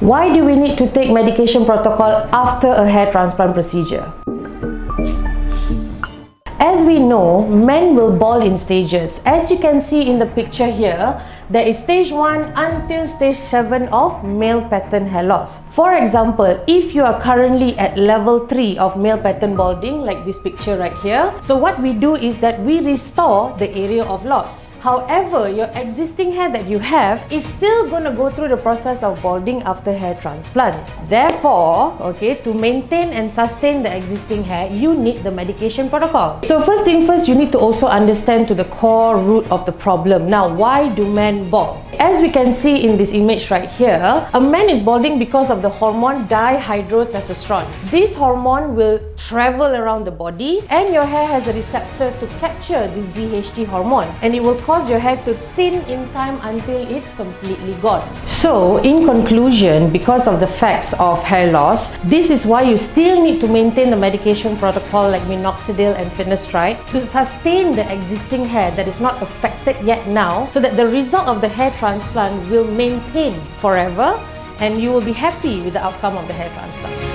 Why do we need to take medication protocol after a hair transplant procedure? As we know, men will bald in stages. As you can see in the picture here, there is stage 1 until stage 7 of male pattern hair loss. For example, if you are currently at level 3 of male pattern balding, like this picture right here, so what we do is that we restore the area of loss. However, your existing hair that you have is still going to go through the process of balding after hair transplant. Therefore, to maintain and sustain the existing hair, you need the medication protocol. So first thing first, you need to also understand to the core root of the problem. Now, why do men bald? As we can see in this image right here, a man is balding because of the hormone dihydrotestosterone. This hormone will travel around the body and your hair has a receptor to capture this DHT hormone, and it will cause your hair to thin in time until it's completely gone. So, in conclusion, because of the facts of hair loss, this is why you still need to maintain the medication protocol like Minoxidil and Finasteride to sustain the existing hair that is not affected yet now, so that the result of the hair transplant will maintain forever and you will be happy with the outcome of the hair transplant.